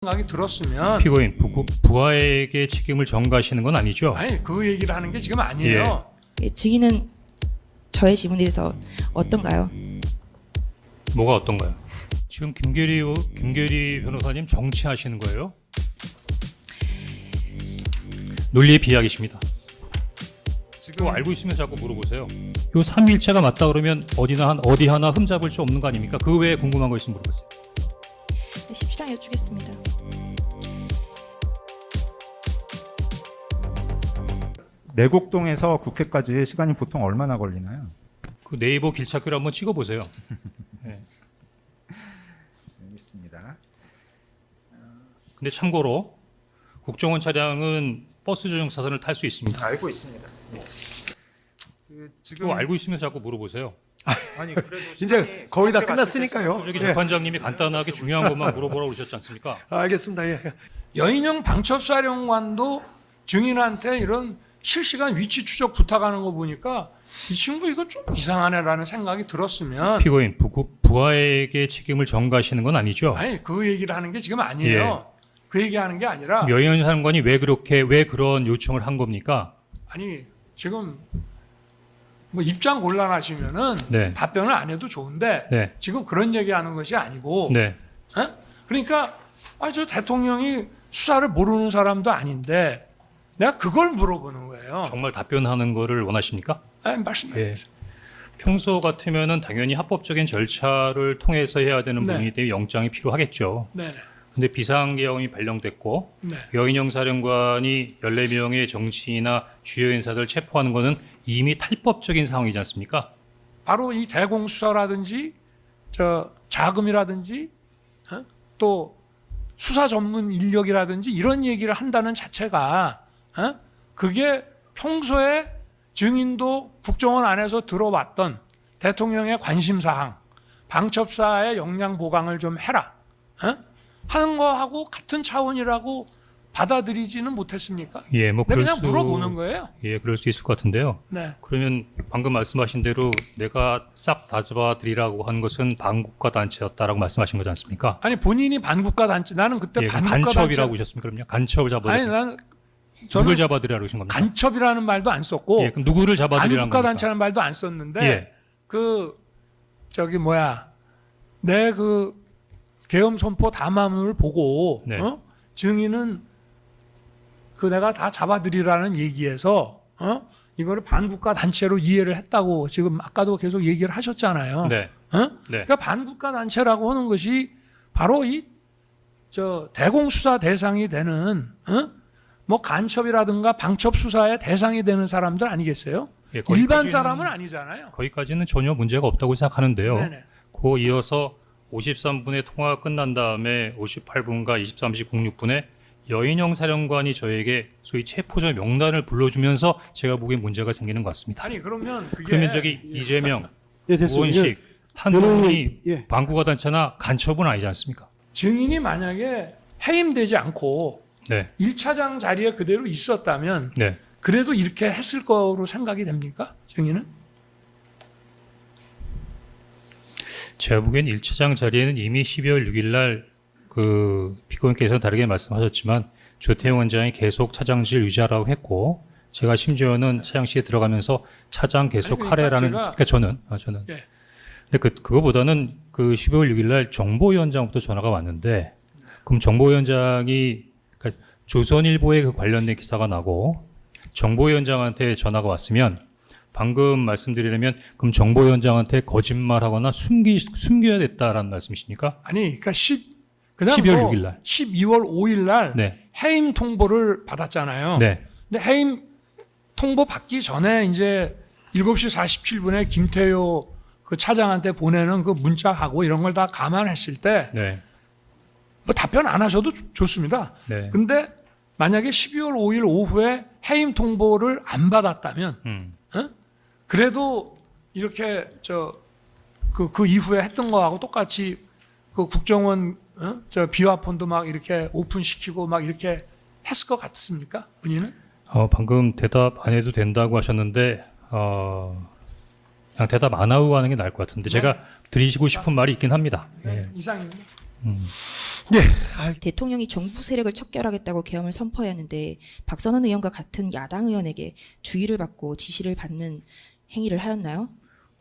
생각이 들었으면 피고인 부하에게 책임을 전가하시는 건 아니죠? 아니 그 얘기를 하는 게 지금 아니에요. 예, 증인은 저의 질문에 대해서 어떤가요? 뭐가 어떤가요? 지금 김계리 변호사님 정치하시는 거예요? 논리의 비약이십니다. 지금 알고 있으면 자꾸 물어보세요. 요 3일체가 맞다 그러면 어디 하나 흠잡을 수 없는 거 아닙니까? 그 외에 궁금한 거 있으면 물어보세요. 네, 십시랑 여쭙겠습니다. 내곡동에서 국회까지 시간이 보통 얼마나 걸리나요? 그 네이버 길찾기를 한번 찍어보세요. 네. 알겠습니다. 근데 참고로 국정원 차량은 버스 전용 사선을 탈 수 있습니다. 알고 있습니다. 네. 그거 알고 있으면 자꾸 물어보세요. 아니 그래도 이제 거의 다 끝났으니까요. 저기 예. 재판장님이 간단하게 중요한 것만 물어보라고 그러셨지 않습니까? 알겠습니다. 예. 여인영 방첩사령관도 증인한테 이런 실시간 위치 추적 부탁하는 거 보니까 이 친구 이거 좀 이상하네라는 생각이 들었으면 피고인 부하에게 책임을 전가하시는 건 아니죠? 아니 그 얘기를 하는 게 지금 아니에요. 그 얘기하는 게 아니라 여인 사령관이 왜 그런 요청을 한 겁니까? 아니 지금 뭐 입장 곤란하시면은 네. 답변을 안 해도 좋은데 네, 지금 그런 얘기하는 것이 아니고 네, 그러니까 저 대통령이 수사를 모르는 사람도 아닌데 내가 그걸 물어보는 거예요. 정말 답변하는 거를 원하십니까? 아니, 말씀해 예. 주세요. 평소 같으면은 당연히 합법적인 절차를 통해서 해야 되는 네. 분이기 때문에 영장이 필요하겠죠. 네네. 근데 비상계엄이 발령됐고 네. 여인영 사령관이 14명의 정치인이나 주요 인사들을 체포하는 것은 이미 탈법적인 상황이지 않습니까? 바로 이 대공수사라든지 자금이라든지 또 수사 전문 인력이라든지 이런 얘기를 한다는 자체가 그게 평소에 증인도 국정원 안에서 들어왔던 대통령의 관심사항, 방첩사의 역량 보강을 좀 해라 하는 거하고 같은 차원이라고 받아들이지는 못했습니까? 예, 뭐 그럴 그냥 물어보는 거예요. 예, 그럴 수 있을 것 같은데요. 네. 그러면 방금 말씀하신 대로 내가 싹 다 잡아드리라고 한 것은 반국가 단체였다라고 말씀하신 거지 않습니까? 아니 본인이 반국가 단체 나는 그때 예, 반국가 간첩이라고 단체 하셨습니까? 그럼요. 간첩을 아니 잡아드리라. 난 누굴 저는 잡아드리라고 하신 겁니까? 간첩이라는 말도 안 썼고 예, 그럼 누구를 잡아드리라는 반국가 겁니까? 단체라는 말도 안 썼는데 예. 내 그 계엄 선포 담화문을 보고 네. 증인은 그 내가 다 잡아드리라는 얘기에서 이거를 반국가 단체로 이해를 했다고 지금 아까도 계속 얘기를 하셨잖아요. 네. 네. 그러니까 반국가 단체라고 하는 것이 바로 대공수사 대상이 되는 뭐 간첩이라든가 방첩 수사의 대상이 되는 사람들 아니겠어요? 예, 일반 거기까지는- 사람은 아니잖아요. 거기까지는 전혀 문제가 없다고 생각하는데요. 네네. 그 이어서 53분의 통화가 끝난 다음에 58분과 23시 06분에 여인영 사령관이 저에게 소위 체포자 명단을 불러주면서 제가 보기엔 문제가 생기는 것 같습니다. 아니 그러면 그게 그러면 저기 이재명, 예, 됐습니다. 우원식, 한동훈이 예. 반국가 단체나 간첩은 아니지 않습니까? 증인이 만약에 해임되지 않고 네, 1차장 자리에 그대로 있었다면 네. 그래도 이렇게 했을 거로 생각이 됩니까? 증인은? 제가 보기엔 1차장 자리에는 이미 12월 6일 날 그 피고인께서 다르게 말씀하셨지만 조태용 원장이 계속 차장실 유지하라고 했고 제가 심지어는 차장실에 들어가면서 차장 계속 아니, 그러니까 하래라는 제가- 그러니까 저는 예. 근데 그거보다는 그 12월 6일 날 정보위원장부터 전화가 왔는데 그럼 정보위원장이 그러니까 조선일보에 그 관련된 기사가 나고 정보위원장한테 전화가 왔으면 방금 말씀드리려면 그럼 정보위원장한테 거짓말하거나 숨겨야 됐다라는 말씀이십니까? 아니 그러니까 그다음 12월 6일 날. 12월 5일 날 네. 해임 통보를 받았잖아요. 네. 근데 해임 통보 받기 전에 이제 7시 47분에 김태효 그 차장한테 보내는 그 문자하고 이런 걸 다 감안했을 때 네. 뭐 답변 안 하셔도 좋습니다. 네. 근데 만약에 12월 5일 오후에 해임 통보를 안 받았다면 그래도 이렇게 그 이후에 했던 거하고 똑같이 그 국정원 비화폰도 막 이렇게 오픈시키고 막 이렇게 했을 것 같습니까? 본인은? 방금 대답 안 해도 된다고 하셨는데 그냥 대답 안 하고 가는 게 나을 것 같은데 제가 드리시고 싶은 말이 있긴 합니다. 예. 이상입니다. 대통령이 종북 세력을 척결하겠다고 계엄을 선포했는데 박선원 의원과 같은 야당 의원에게 주의를 받고 지시를 받는 행위를 하였나요?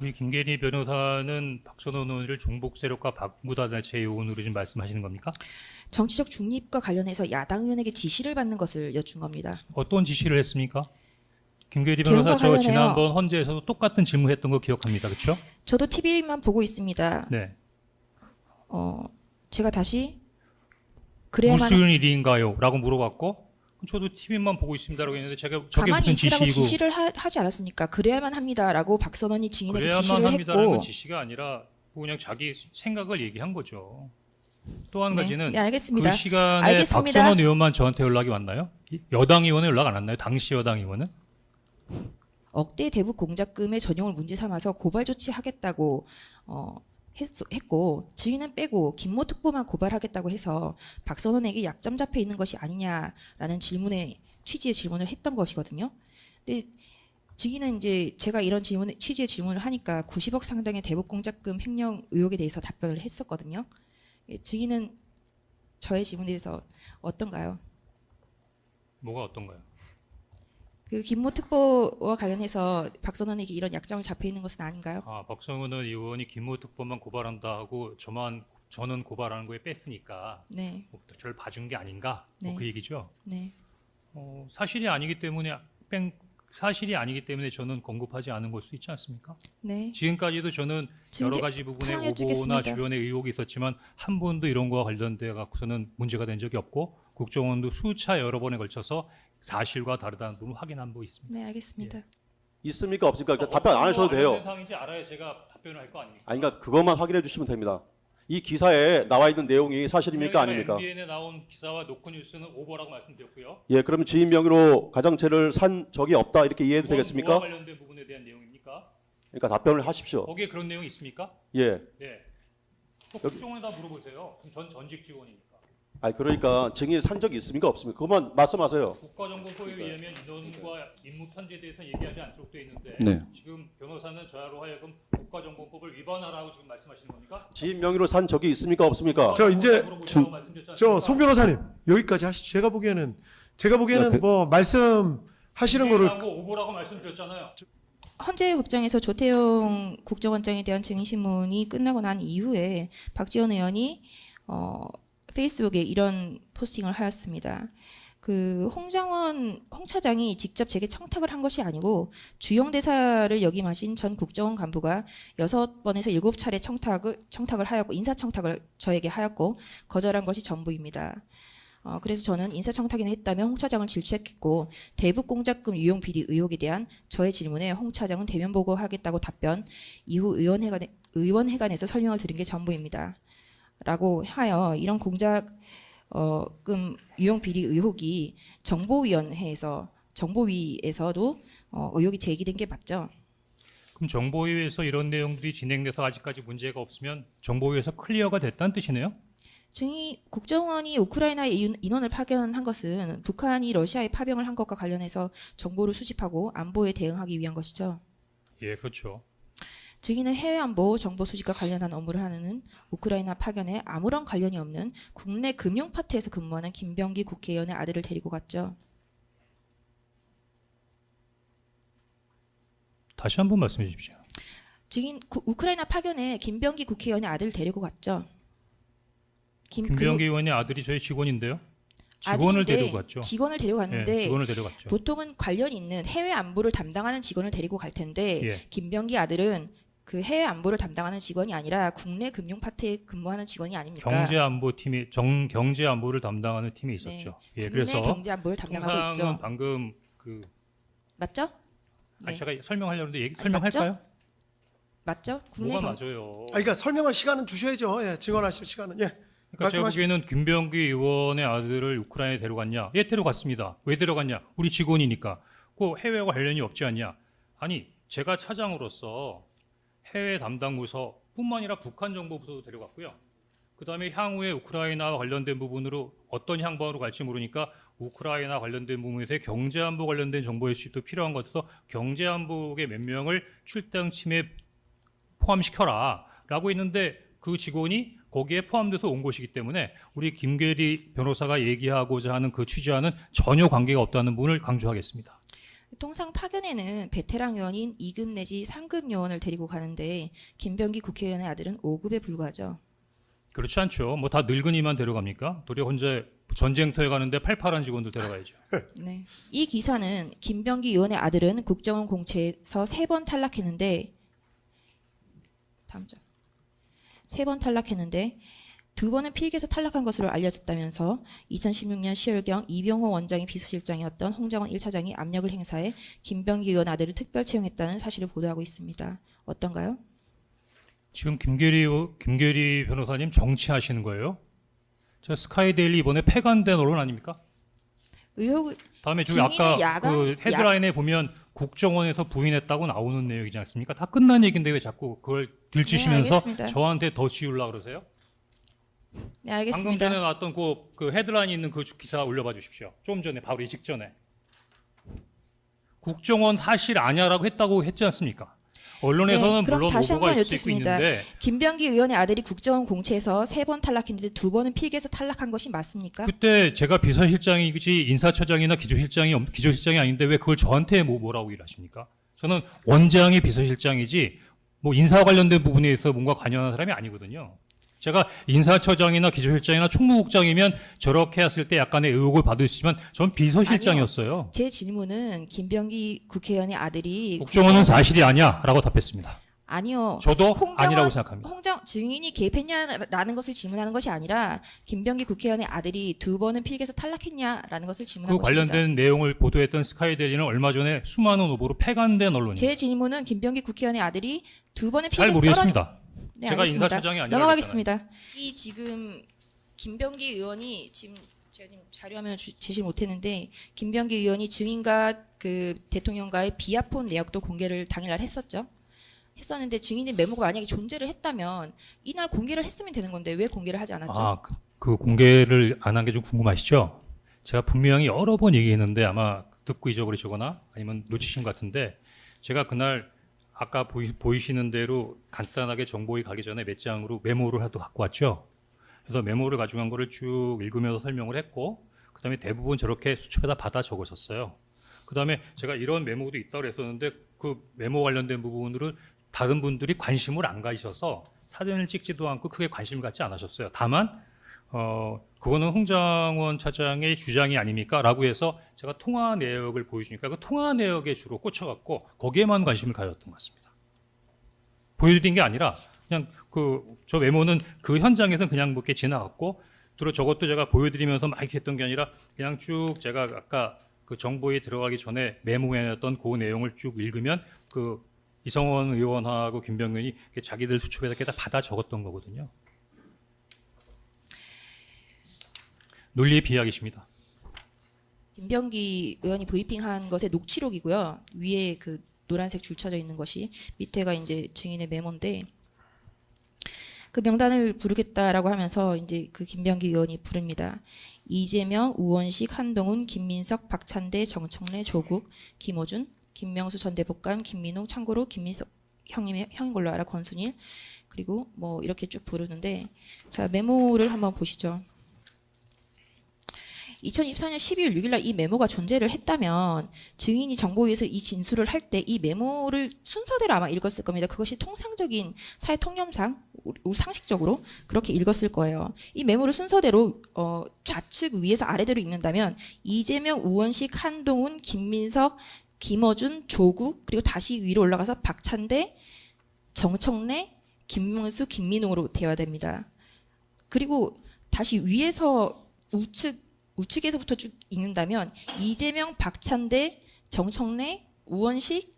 우리 김계리 변호사는 박선원 의원을 종북 세력과 박무단체 요원으로 지금 말씀하시는 겁니까? 정치적 중립과 관련해서 야당 의원에게 지시를 받는 것을 여쭌 겁니다. 어떤 지시를 했습니까? 김계리 개헌과 변호사 저 관련해요. 지난번 헌재에서도 똑같은 질문했던 거 기억합니다. 그렇죠? 저도 TV만 보고 있습니다. 네. 제가 다시 그래야만 무슨 일인가요? 라고 물어봤고 저도 TV만 보고 있습니다라고 했는데 제가 저게 가만히 무슨 있으라고 지시이고 지시를 하지 않았습니까? 그래야만 합니다라고 박선원이 증인에게 그래야만 지시를 합니다라는 했고 건 지시가 아니라 그냥 자기 생각을 얘기한 거죠. 또 한 가지는 네, 알겠습니다. 그 시간에 알겠습니다. 박선원 의원만 저한테 연락이 왔나요? 여당 의원은 연락 안 왔나요? 당시 여당 의원은? 억대 대북 공작금의 전용을 문제 삼아서 고발 조치하겠다고 했고 증인은 빼고 김모 특보만 고발하겠다고 해서 박선원에게 약점 잡혀 있는 것이 아니냐라는 취지의 질문을 했던 것이거든요. 근데 증인은 이제 제가 이런 취지의 질문을 하니까 90억 상당의 대북 공작금 횡령 의혹에 대해서 답변을 했었거든요. 증인은 저의 질문에 대해서 어떤가요? 뭐가 어떤가요? 그 김모 특보와 관련해서 박선원에게 이런 약점을 잡혀 있는 것은 아닌가요? 아, 박성은 의원이 김모 특보만 고발한다 하고 저는 고발하는 거에 뺐으니까 네, 뭐 저를 봐준 게 아닌가? 네. 뭐 그 얘기죠. 네. 사실이 아니기 때문에 저는 언급하지 않은 걸 수 있지 않습니까? 네. 지금까지도 저는 여러 가지 부분에 파랑 오보나 여쭙겠습니다. 주변에 의혹이 있었지만 한 번도 이런 거와 관련돼 갖고서는 문제가 된 적이 없고 국정원도 수차 여러 번에 걸쳐서 사실과 다르다는 부분을 확인한 바 있습니다. 네, 알겠습니다. 있습니까 없습니까? 그러니까 답변 안 하셔도 돼요. 어떤 상황인지 알아야 제가 답변을 할 거 아닙니까? 아니 그러니까 그것만 확인해 주시면 됩니다. 이 기사에 나와 있는 내용이 사실입니까 아닙니까? MBN에 나온 기사와 노컷뉴스는 오보라고 말씀드렸고요. 예, 그러면 지인 명의로 가정채를 산 적이 없다 이렇게 이해해도 뭐와 되겠습니까? 관련된 부분에 대한 내용입니까? 그러니까 답변을 하십시오. 거기에 그런 내용이 있습니까? 예. 예. 국정원에다 물어보세요. 그럼 전 전직 직원이니까. 아니 그러니까 증인 산 적이 있습니까 없습니까? 그것만 말씀하세요. 국가정보법에 의하면 인원과 임무 편제에 대해서는 얘기하지 않도록 되어 있는데 네. 지금 변호사는 저야로 하여금 국가정보법을 위반하라고 지금 말씀하시는 겁니까? 지인 명의로 산 적이 있습니까 없습니까? 저 이제 물어보시라고 말씀드렸지 저 않습니까? 송 변호사님 여기까지 하시죠. 제가 보기에는 뭐 말씀하시는 거를 하고 오보라고 말씀드렸잖아요. 헌재 법정에서 조태용 국정원장에 대한 증인 신문이 끝나고 난 이후에 박지원 의원이 페이스북에 이런 포스팅을 하였습니다. 그 홍 차장이 직접 제게 청탁을 한 것이 아니고 주영 대사를 역임하신 전 국정원 간부가 6번에서 7차례 청탁을 하였고 인사 청탁을 저에게 하였고 거절한 것이 전부입니다. 그래서 저는 인사 청탁이나 했다면 홍 차장을 질책했고 대북 공작금 유용 비리 의혹에 대한 저의 질문에 홍 차장은 대면 보고하겠다고 답변, 이후 의원회관에서 설명을 드린 게 전부입니다. 라고 하여 이런 공작금 유용 비리 의혹이 정보위에서도 의혹이 제기된 게 맞죠? 그럼 정보위에서 이런 내용들이 진행돼서 아직까지 문제가 없으면 정보위에서 클리어가 됐다는 뜻이네요? 국정원이 우크라이나에 인원을 파견한 것은 북한이 러시아에 파병을 한 것과 관련해서 정보를 수집하고 안보에 대응하기 위한 것이죠. 예, 그렇죠. 증인은 해외 안보 정보 수집과 관련한 업무를 하는 우크라이나 파견에 아무런 관련이 없는 국내 금융 파트에서 근무하는 김병기 국회의원의 아들을 데리고 갔죠. 다시 한번 말씀해 주십시오. 증인 우크라이나 파견에 김병기 국회의원의 아들을 데리고 갔죠. 김병기 의원의 아들이 저희 직원인데요. 직원을 아들인데 데리고 갔죠. 직원을 데리고 갔는데 예, 직원을 데려갔죠. 보통은 관련이 있는 해외 안보를 담당하는 직원을 데리고 갈 텐데 예. 김병기 아들은 그 해외 안보를 담당하는 직원이 아니라 국내 금융 파트에 근무하는 직원이 아닙니까? 경제안보팀이 경제안보를 담당하는 팀이 있었죠. 네, 예, 국내 그래서 경제안보를 담당하고 통상은 있죠. 방금 맞죠? 아니, 네. 제가 설명하려는데 아니, 설명할까요? 맞죠? 국내 뭐가 맞아요? 그러니까 설명할 시간은 주셔야죠. 예, 증언하실 시간은. 예. 그러니까 제가 말씀하십시오. 보기에는 김병기 의원의 아들을 우크라이나에 데려갔냐? 예, 데려갔습니다. 왜 데려갔냐? 우리 직원이니까. 그 해외와 관련이 없지 않냐? 아니, 제가 차장으로서 해외 담당 부서뿐만 아니라 북한 정보 부서도 데려갔고요. 그다음에 향후에 우크라이나와 관련된 부분으로 어떤 향방으로 갈지 모르니까 우크라이나 관련된 부분에서 경제안보 관련된 정보의 수집도 필요한 것 같아서 경제안보계 몇 명을 출당팀에 포함시켜라 라고 했는데 그 직원이 거기에 포함돼서 온 것이기 때문에 우리 김계리 변호사가 얘기하고자 하는 그 취지와는 전혀 관계가 없다는 부분을 강조하겠습니다. 통상 파견에는 베테랑 요원인 2급 내지 3급 요원을 데리고 가는데 김병기 국회의원의 아들은 5급에 불과하죠. 그렇지 않죠. 뭐 다 늙은이만 데려갑니까? 도리어 혼자 전쟁터에 가는데 팔팔한 직원들 데려가야죠. 네. 이 기사는 김병기 의원의 아들은 국정원 공채에서 3번 탈락했는데 다음 장. 3번 탈락했는데 2번은 필기에서 탈락한 것으로 알려졌다면서 2016년 10월경 이병호 원장이 비서실장이었던 홍정원 1차장이 압력을 행사해 김병기 의원 아들을 특별 채용했다는 사실을 보도하고 있습니다. 어떤가요? 지금 김계리 변호사님 정치하시는 거예요? 저 스카이데일리 이번에 폐간된 언론 아닙니까? 의혹 다음에 저기 아까 그 헤드라인에 보면 국정원에서 부인했다고 나오는 내용이지 않습니까? 다 끝난 얘기인데 왜 자꾸 그걸 들추시면서 네, 알겠습니다. 저한테 더 씌우려고 그러세요? 네, 방금 알겠습니다. 전에 나왔던 그 헤드라인 있는 그 기사 올려봐 주십시오. 좀 전에 바로 이 직전에 국정원 사실 아냐라고 했다고 했지 않습니까? 언론에서는 네, 그럼 물론 다시 오보가 한번 있을 수 여쭙습니다. 있는데 김병기 의원의 아들이 국정원 공채에서 3번 탈락했는데 2번은 필기에서 탈락한 것이 맞습니까? 그때 제가 비서실장이지 인사처장이나 기조실장이 아닌데 왜 그걸 저한테 뭐라고 일하십니까? 저는 원장이 비서실장이지 뭐 인사와 관련된 부분에 있어 뭔가 관여하는 사람이 아니거든요. 제가 인사처장이나 기조실장이나 총무국장이면 저렇게 했을 때 약간의 의혹을 받을 수 있지만 전 비서실장이었어요. 제 질문은 김병기 국회의원의 아들이 국정원은 사실이 아니야라고 답했습니다. 아니요. 저도 아니라고 생각합니다. 증인이 개입했냐라는 것을 질문하는 것이 아니라 김병기 국회의원의 아들이 2번은 필기에서 탈락했냐라는 것을 질문한 그 것입니다. 관련된 내용을 보도했던 스카이데일리는 얼마 전에 수많은 오보로 폐간된 언론입니다. 제 질문은 김병기 국회의원의 아들이 2번은 잘 필기에서 모르겠습니다. 네, 제가 알겠습니다. 인사처장이 아니라고 넘어가겠습니다. 이 지금 김병기 의원이 지금 제가 지금 자료화면을 제시 못했는데 김병기 의원이 증인과 그 대통령과의 비아폰 내역도 공개를 당일날 했었는데 증인의 메모가 만약에 존재를 했다면 이날 공개를 했으면 되는 건데 왜 공개를 하지 않았죠? 아, 그 공개를 안 한 게 좀 궁금하시죠? 제가 분명히 여러 번 얘기했는데 아마 듣고 잊어버리시거나 아니면 놓치신 것 같은데 제가 그날 아까 보이시는 대로 간단하게 정보위 가기 전에 몇 장으로 메모를 또 갖고 왔죠. 그래서 메모를 가지고 간 거를 쭉 읽으면서 설명을 했고 그다음에 대부분 저렇게 수첩에다 받아 적으셨어요. 그다음에 제가 이런 메모도 있다고 그랬었는데 그 메모 관련된 부분으로 다른 분들이 관심을 안 가지셔서 사진을 찍지도 않고 크게 관심을 갖지 않으셨어요. 다만 그거는 홍장원 차장의 주장이 아닙니까? 라고 해서 제가 통화 내역을 보여주니까 그 통화 내역에 주로 꽂혀갖고 거기에만 관심을 가졌던 것 같습니다. 보여드린 게 아니라 그냥 저 메모는 그 현장에서는 그냥 뭐 이렇게 지나갔고 주로 저것도 제가 보여드리면서 막 이렇게 했던 게 아니라 그냥 쭉 제가 아까 그 정보에 들어가기 전에 메모해놨던 그 내용을 쭉 읽으면 그 이성원 의원하고 김병기 의원이 자기들 수첩에다 이렇게 다 받아 적었던 거거든요. 논리의 비약이십니다. 김병기 의원이 브리핑한 것의 녹취록이고요. 위에 그 노란색 줄 쳐져 있는 것이 밑에가 이제 증인의 메모인데 그 명단을 부르겠다라고 하면서 이제 그 김병기 의원이 부릅니다. 이재명, 우원식, 한동훈, 김민석, 박찬대, 정청래, 조국, 김어준, 김명수 전 대법관, 김민호, 참고로 김민석 형인 걸로 알아, 권순일 그리고 뭐 이렇게 쭉 부르는데 자 메모를 한번 보시죠. 2024년 12월 6일 날 이 메모가 존재를 했다면 증인이 정보위에서 이 진술을 할 때 이 메모를 순서대로 아마 읽었을 겁니다. 그것이 통상적인 사회 통념상 상식적으로 그렇게 읽었을 거예요. 이 메모를 순서대로 좌측 위에서 아래대로 읽는다면 이재명, 우원식, 한동훈, 김민석, 김어준, 조국 그리고 다시 위로 올라가서 박찬대, 정청래, 김명수, 김민웅으로 되어야 됩니다. 그리고 다시 위에서 우측에서부터 쭉 읽는다면 이재명, 박찬대, 정청래, 우원식,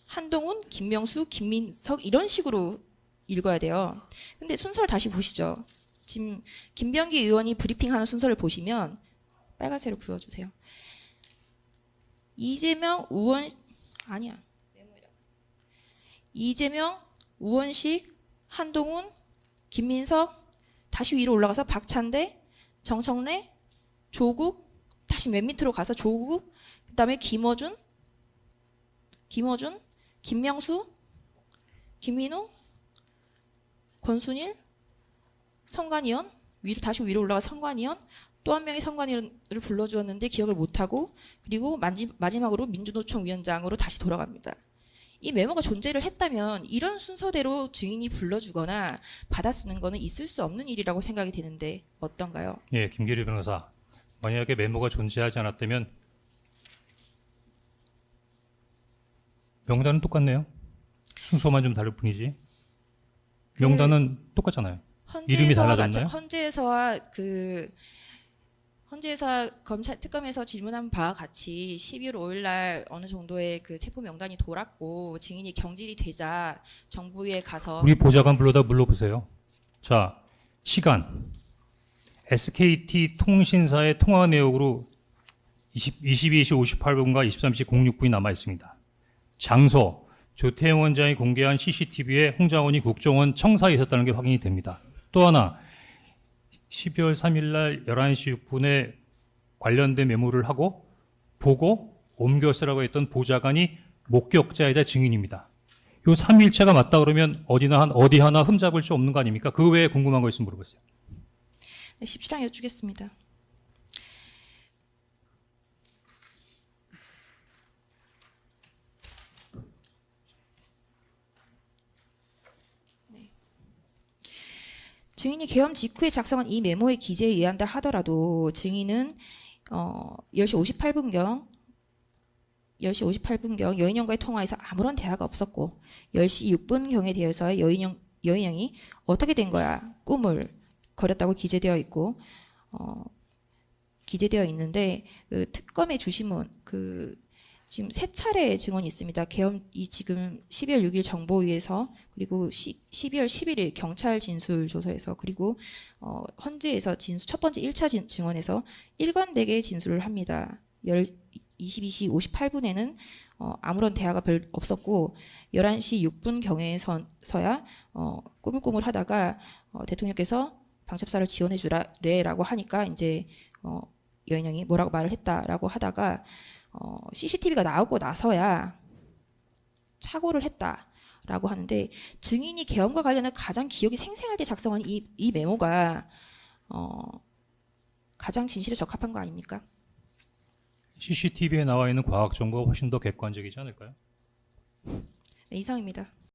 한동훈, 김명수, 김민석 이런 식으로 읽어야 돼요. 근데 순서를 다시 보시죠. 지금 김병기 의원이 브리핑하는 순서를 보시면 빨간색으로 그어주세요. 이재명, 우원식, 한동훈, 김민석 다시 위로 올라가서 박찬대, 정청래, 조국 다시 맨 밑으로 가서 조국 그다음에 김어준, 김명수, 김민호, 권순일, 성관위원 다시 위로 올라가 성관위원 또 한 명의 성관위원을 불러주었는데 기억을 못하고 그리고 마지막으로 민주노총 위원장으로 다시 돌아갑니다. 이 메모가 존재를 했다면 이런 순서대로 증인이 불러주거나 받아쓰는 거는 있을 수 없는 일이라고 생각이 되는데 어떤가요? 예, 김기리 변호사. 만약에 메모가 존재하지 않았다면 명단은 똑같네요. 순서만 좀 다를 뿐이지. 명단은 똑같잖아요. 이름이 달라졌나요? 헌재에서 검찰 특검에서 질문한 바와 같이 12월 5일 날 어느 정도의 그 체포 명단이 돌았고 증인이 경질이 되자 정부에 가서 우리 보좌관 불러다 물어보세요. 자, 시간. SKT 통신사의 통화 내역으로 22시 58분과 23시 06분이 남아 있습니다. 장소. 조태영 원장이 공개한 CCTV에 홍장원이 국정원 청사에 있었다는 게 확인이 됩니다. 또 하나 12월 3일 날 11시 6분에 관련된 메모를 하고 보고 옮겨 쓰라고 했던 보좌관이 목격자이자 증인입니다. 요 3일체가 맞다 그러면 어디 하나 흠잡을 수 없는 거 아닙니까? 그 외에 궁금한 거 있으면 물어보세요. 네, 17장 여쭙겠습니다. 증인이 계엄 직후에 작성한 이 메모의 기재에 의한다 하더라도 증인은 10시 58분경 여인영과의 통화에서 아무런 대화가 없었고 10시 6분경에 대해서의 여인영이 어떻게 된 거야? 꿈을 거렸다고 기재되어 있고 기재되어 있는데 그 특검의 주심은 지금 세 차례 증언이 있습니다. 계엄이 지금 12월 6일 정보위에서 그리고 12월 11일 경찰 진술 조서에서 그리고 헌재에서 첫 번째 1차 증언에서 일관되게 진술을 합니다. 22시 58분에는 아무런 대화가 별 없었고 11시 6분 경에서야 꾸물꾸물 하다가 대통령께서 방첩사를 지원해 주라라고 하니까 이제 여인영이 뭐라고 말을 했다라고 하다가 CCTV가 나오고 나서야 착오를 했다라고 하는데 증인이 계엄과 관련해 가장 기억이 생생할 때 작성한 이 메모가 가장 진실에 적합한 거 아닙니까? CCTV에 나와 있는 과학 정보가 훨씬 더 객관적이지 않을까요? 네, 이상입니다.